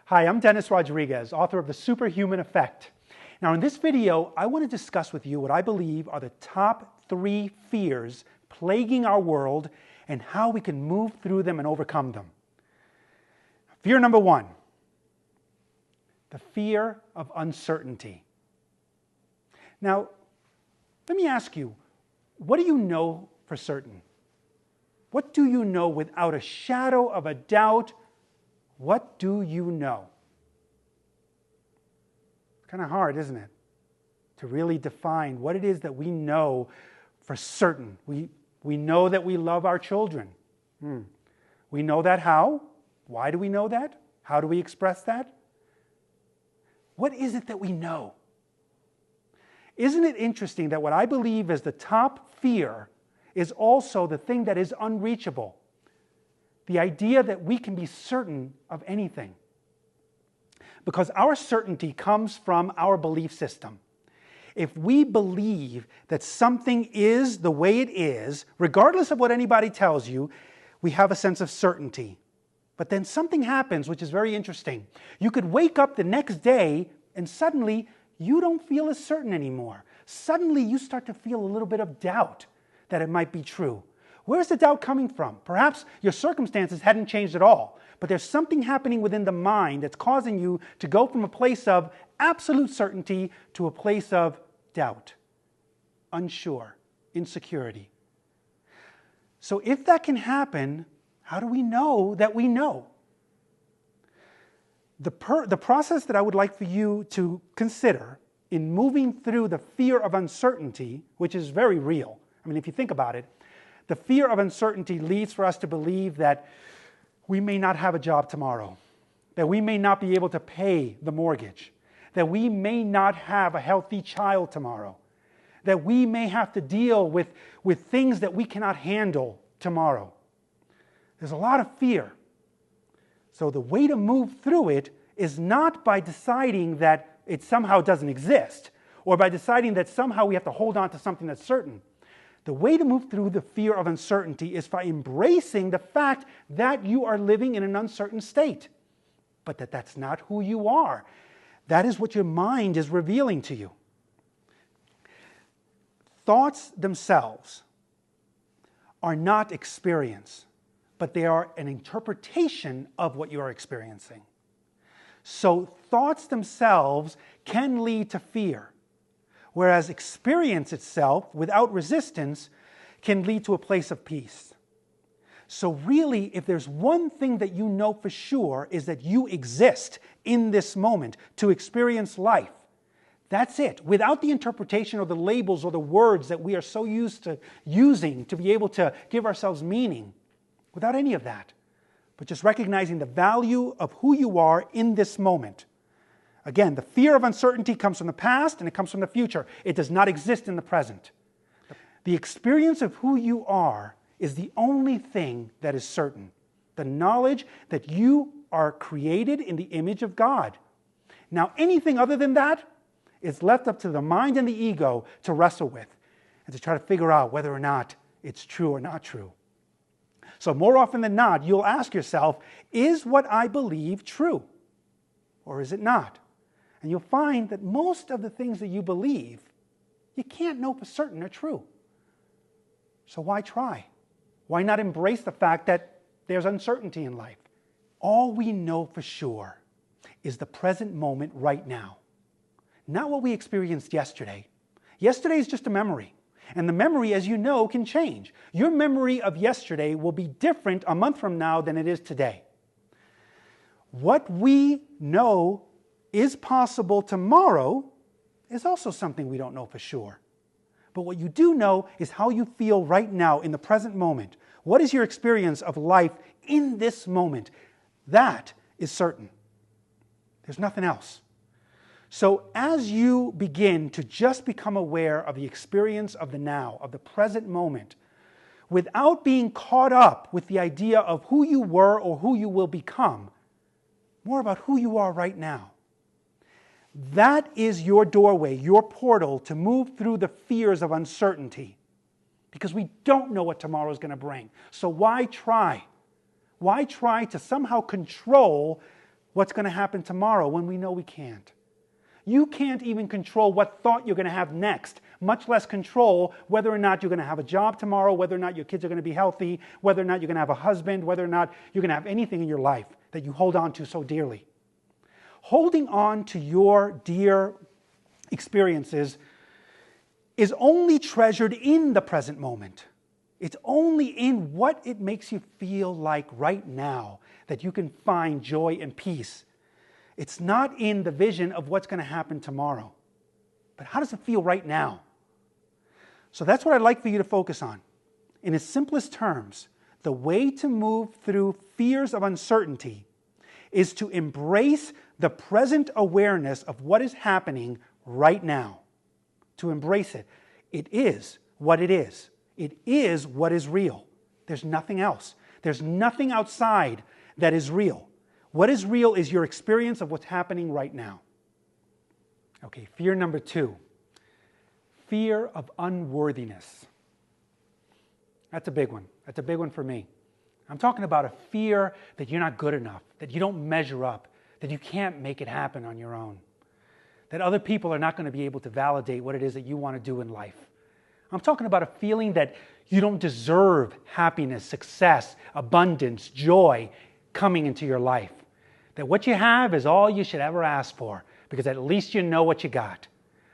Hi, I'm Dennis Rodriguez, author of The Superhuman Effect. Now in this video, I want to discuss with you what I believe are the top 3 fears plaguing our world and how we can move through them and overcome them. Fear number 1, the fear of uncertainty. Now, let me ask you, what do you know for certain? What do you know without a shadow of a doubt? What do you know? It's kind of hard, isn't it? To really define what it is that we know for certain. We know that we love our children. We know that how? Why do we know that? How do we express that? What is it that we know? Isn't it interesting that what I believe is the top fear is also the thing that is unreachable? The idea that we can be certain of anything. Because our certainty comes from our belief system. If we believe that something is the way it is, regardless of what anybody tells you, we have a sense of certainty. But then something happens which is very interesting. You could wake up the next day and suddenly you don't feel as certain anymore. Suddenly you start to feel a little bit of doubt that it might be true. Where's the doubt coming from? Perhaps your circumstances hadn't changed at all, but there's something happening within the mind that's causing you to go from a place of absolute certainty to a place of doubt, unsure, insecurity. So if that can happen, how do we know that we know? The process that I would like for you to consider in moving through the fear of uncertainty, which is very real. I mean, if you think about it, the fear of uncertainty leads for us to believe that we may not have a job tomorrow, that we may not be able to pay the mortgage, that we may not have a healthy child tomorrow, that we may have to deal with things that we cannot handle tomorrow. There's a lot of fear. So the way to move through it is not by deciding that it somehow doesn't exist, or by deciding that somehow we have to hold on to something that's certain. The way to move through the fear of uncertainty is by embracing the fact that you are living in an uncertain state, but that's not who you are. That is what your mind is revealing to you. Thoughts themselves are not experience, but they are an interpretation of what you are experiencing. So thoughts themselves can lead to fear, whereas experience itself, without resistance, can lead to a place of peace. So really, if there's one thing that you know for sure, is that you exist in this moment to experience life. That's it. Without the interpretation or the labels or the words that we are so used to using to be able to give ourselves meaning. Without any of that. But just recognizing the value of who you are in this moment. Again, the fear of uncertainty comes from the past and it comes from the future. It does not exist in the present. The experience of who you are is the only thing that is certain. The knowledge that you are created in the image of God. Now, anything other than that is left up to the mind and the ego to wrestle with and to try to figure out whether or not it's true or not true. So more often than not, you'll ask yourself, is what I believe true? Or is it not? And you'll find that most of the things that you believe, you can't know for certain are true. So why try? Why not embrace the fact that there's uncertainty in life? All we know for sure is the present moment right now. Not what we experienced yesterday. Yesterday is just a memory. And the memory, as you know, can change. Your memory of yesterday will be different a month from now than it is today. What we know is possible tomorrow is also something we don't know for sure. But what you do know is how you feel right now in the present moment. What is your experience of life in this moment? That is certain. There's nothing else. So as you begin to just become aware of the experience of the now, of the present moment, without being caught up with the idea of who you were or who you will become, more about who you are right now, that is your doorway, your portal to move through the fears of uncertainty. Because we don't know what tomorrow is going to bring. So why try? Why try to somehow control what's going to happen tomorrow when we know we can't. You can't even control what thought you're going to have next, much less control whether or not you're going to have a job tomorrow, whether or not your kids are going to be healthy, whether or not you're going to have a husband, whether or not you're going to have anything in your life that you hold on to so dearly. Holding on to your dear experiences is only treasured in the present moment. It's only in what it makes you feel like right now that you can find joy and peace. It's not in the vision of what's going to happen tomorrow. But how does it feel right now? So that's what I'd like for you to focus on. In its simplest terms, the way to move through fears of uncertainty is to embrace the present awareness of what is happening right now. To embrace it. It is what it is. It is what is real. There's nothing else. There's nothing outside that is real. What is real is your experience of what's happening right now. Okay, fear number 2. Fear of unworthiness. That's a big one. That's a big one for me. I'm talking about a fear that you're not good enough, that you don't measure up, that you can't make it happen on your own, that other people are not going to be able to validate what it is that you want to do in life. I'm talking about a feeling that you don't deserve happiness, success, abundance, joy coming into your life. That what you have is all you should ever ask for, because at least you know what you got.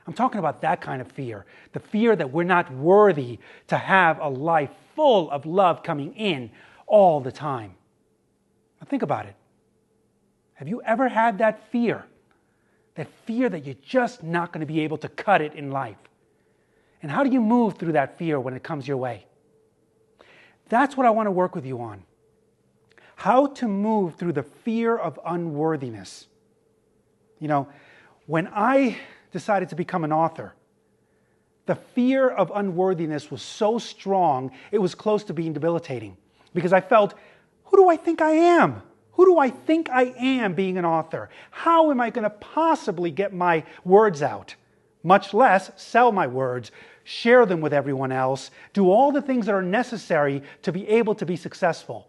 I'm talking about that kind of fear. The fear that we're not worthy to have a life full of love coming in all the time. Now think about it. Have you ever had that fear? That fear that you're just not going to be able to cut it in life. And how do you move through that fear when it comes your way? That's what I want to work with you on. How to move through the fear of unworthiness. You know, when I decided to become an author, the fear of unworthiness was so strong, it was close to being debilitating. Because I felt, who do I think I am? Who do I think I am being an author? How am I going to possibly get my words out? Much less sell my words, share them with everyone else, do all the things that are necessary to be able to be successful.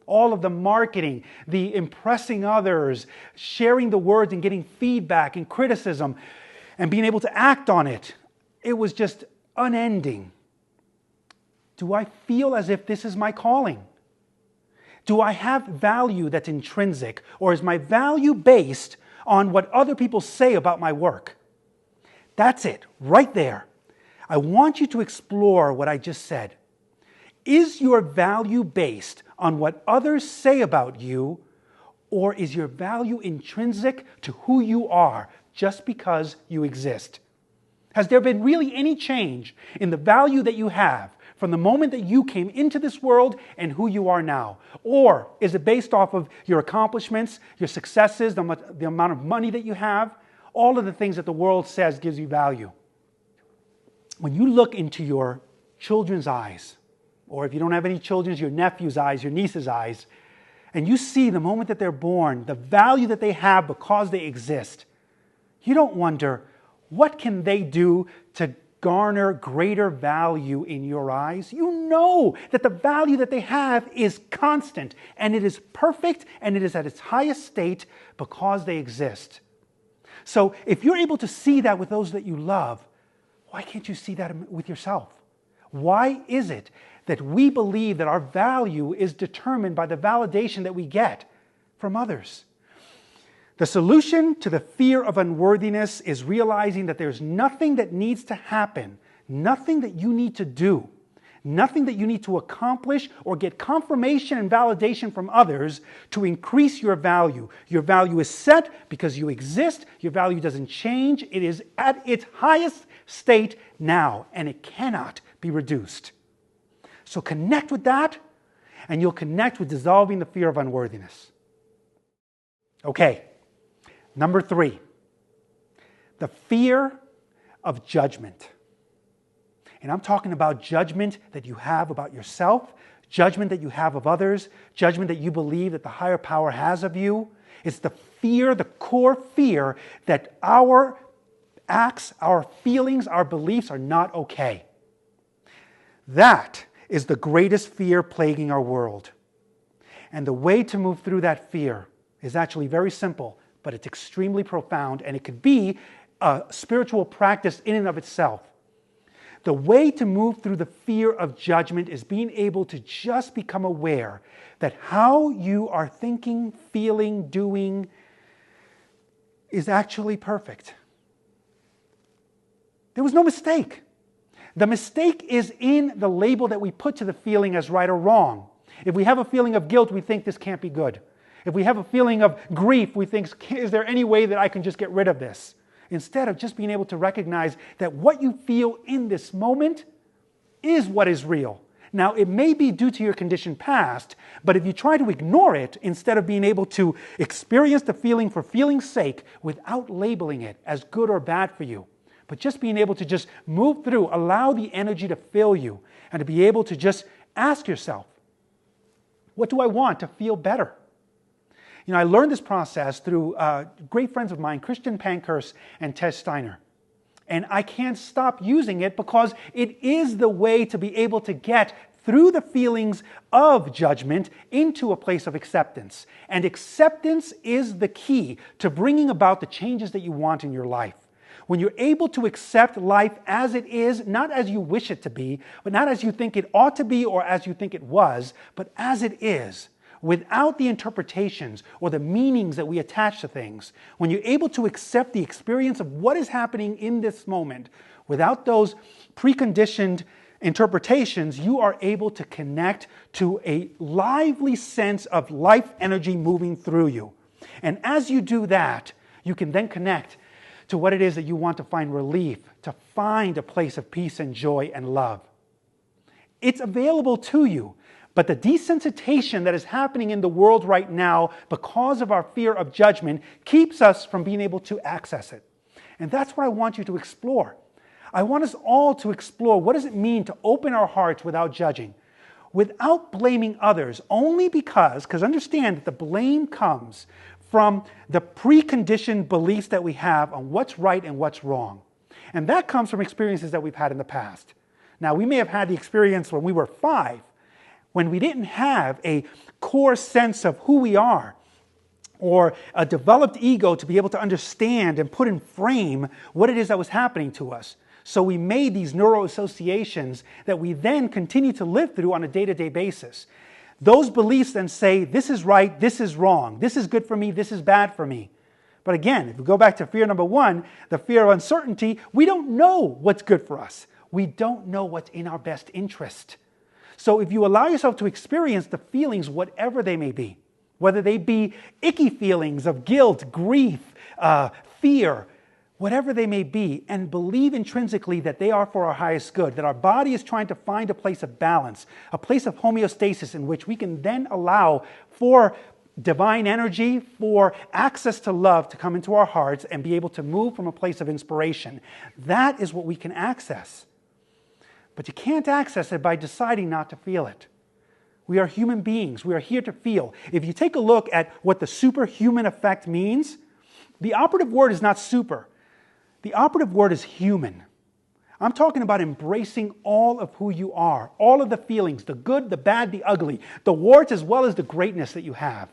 All of the marketing, the impressing others, sharing the words and getting feedback and criticism and being able to act on it. It was just unending. Do I feel as if this is my calling? Do I have value that's intrinsic, or is my value based on what other people say about my work? That's it, right there. I want you to explore what I just said. Is your value based on what others say about you, or is your value intrinsic to who you are just because you exist? Has there been really any change in the value that you have from the moment that you came into this world and who you are now? Or is it based off of your accomplishments, your successes, the amount of money that you have, all of the things that the world says gives you value? When you look into your children's eyes, or if you don't have any children, your nephew's eyes, your niece's eyes, and you see the moment that they're born, the value that they have because they exist, you don't wonder, what can they do to garner greater value in your eyes? You know that the value that they have is constant, and it is perfect, and it is at its highest state because they exist. So if you're able to see that with those that you love, why can't you see that with yourself? Why is it that we believe that our value is determined by the validation that we get from others? The solution to the fear of unworthiness is realizing that there's nothing that needs to happen, nothing that you need to do, nothing that you need to accomplish or get confirmation and validation from others to increase your value. Your value is set because you exist. Your value doesn't change. It is at its highest state now, and it cannot be reduced. So connect with that, and you'll connect with dissolving the fear of unworthiness. Okay, number 3, the fear of judgment. And I'm talking about judgment that you have about yourself, judgment that you have of others, judgment that you believe that the higher power has of you. It's the fear, the core fear that our acts, our feelings, our beliefs are not okay. That is the greatest fear plaguing our world. And the way to move through that fear is actually very simple, but it's extremely profound, and it could be a spiritual practice in and of itself. The way to move through the fear of judgment is being able to just become aware that how you are thinking, feeling, doing is actually perfect. There was no mistake. The mistake is in the label that we put to the feeling as right or wrong. If we have a feeling of guilt, we think this can't be good. If we have a feeling of grief, we think, is there any way that I can just get rid of this? Instead of just being able to recognize that what you feel in this moment is what is real. Now, it may be due to your conditioned past, but if you try to ignore it, instead of being able to experience the feeling for feeling's sake without labeling it as good or bad for you, but just being able to just move through, allow the energy to fill you, and to be able to just ask yourself, what do I want to feel better? You know, I learned this process through great friends of mine, Christian Pankhurst and Ted Steiner. And I can't stop using it because it is the way to be able to get through the feelings of judgment into a place of acceptance. And acceptance is the key to bringing about the changes that you want in your life. When you're able to accept life as it is, not as you wish it to be, but not as you think it ought to be or as you think it was, but as it is, without the interpretations or the meanings that we attach to things, when you're able to accept the experience of what is happening in this moment, without those preconditioned interpretations, you are able to connect to a lively sense of life energy moving through you. And as you do that, you can then connect to what it is that you want to find relief, to find a place of peace and joy and love. It's available to you. But the desensitization that is happening in the world right now because of our fear of judgment keeps us from being able to access it. And that's what I want you to explore. I want us all to explore what does it mean to open our hearts without judging, without blaming others, only because understand that the blame comes from the preconditioned beliefs that we have on what's right and what's wrong. And that comes from experiences that we've had in the past. Now, we may have had the experience when we were 5, when we didn't have a core sense of who we are or a developed ego to be able to understand and put in frame what it is that was happening to us. So we made these neural associations that we then continue to live through on a day-to-day basis. Those beliefs then say, this is right, this is wrong, this is good for me, this is bad for me. But again, if we go back to fear number 1, the fear of uncertainty, we don't know what's good for us. We don't know what's in our best interest. So if you allow yourself to experience the feelings, whatever they may be, whether they be icky feelings of guilt, grief, fear, whatever they may be, and believe intrinsically that they are for our highest good, that our body is trying to find a place of balance, a place of homeostasis in which we can then allow for divine energy, for access to love to come into our hearts and be able to move from a place of inspiration. That is what we can access. But you can't access it by deciding not to feel it. We are human beings. We are here to feel. If you take a look at what the superhuman effect means, the operative word is not super. The operative word is human. I'm talking about embracing all of who you are, all of the feelings, the good, the bad, the ugly, the warts as well as the greatness that you have.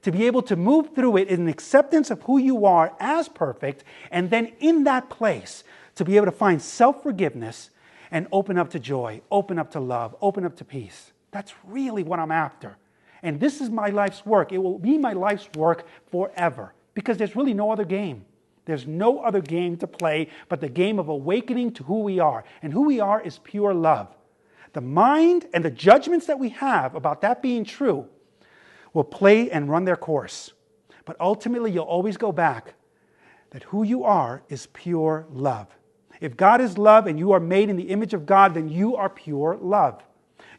To be able to move through it in acceptance of who you are as perfect, and then in that place, to be able to find self-forgiveness and open up to joy, open up to love, open up to peace. That's really what I'm after. And this is my life's work. It will be my life's work forever because there's really no other game. There's no other game to play but the game of awakening to who we are. And who we are is pure love. The mind and the judgments that we have about that being true will play and run their course. But ultimately, you'll always go back that who you are is pure love. If God is love and you are made in the image of God, then you are pure love.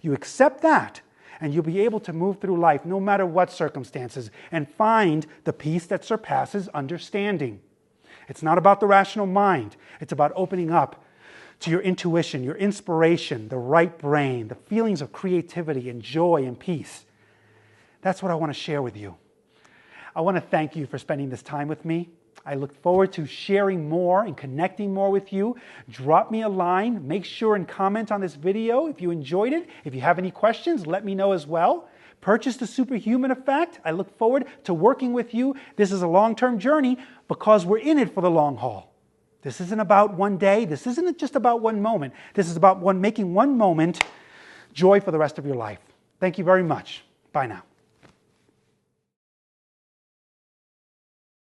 You accept that, and you'll be able to move through life no matter what circumstances and find the peace that surpasses understanding. It's not about the rational mind. It's about opening up to your intuition, your inspiration, the right brain, the feelings of creativity and joy and peace. That's what I want to share with you. I want to thank you for spending this time with me. I look forward to sharing more and connecting more with you. Drop me a line. Make sure and comment on this video if you enjoyed it. If you have any questions, let me know as well. Purchase the Superhuman Effect. I look forward to working with you. This is a long-term journey because we're in it for the long haul. This isn't about one day. This isn't just about one moment. This is about making one moment joy for the rest of your life. Thank you very much. Bye now.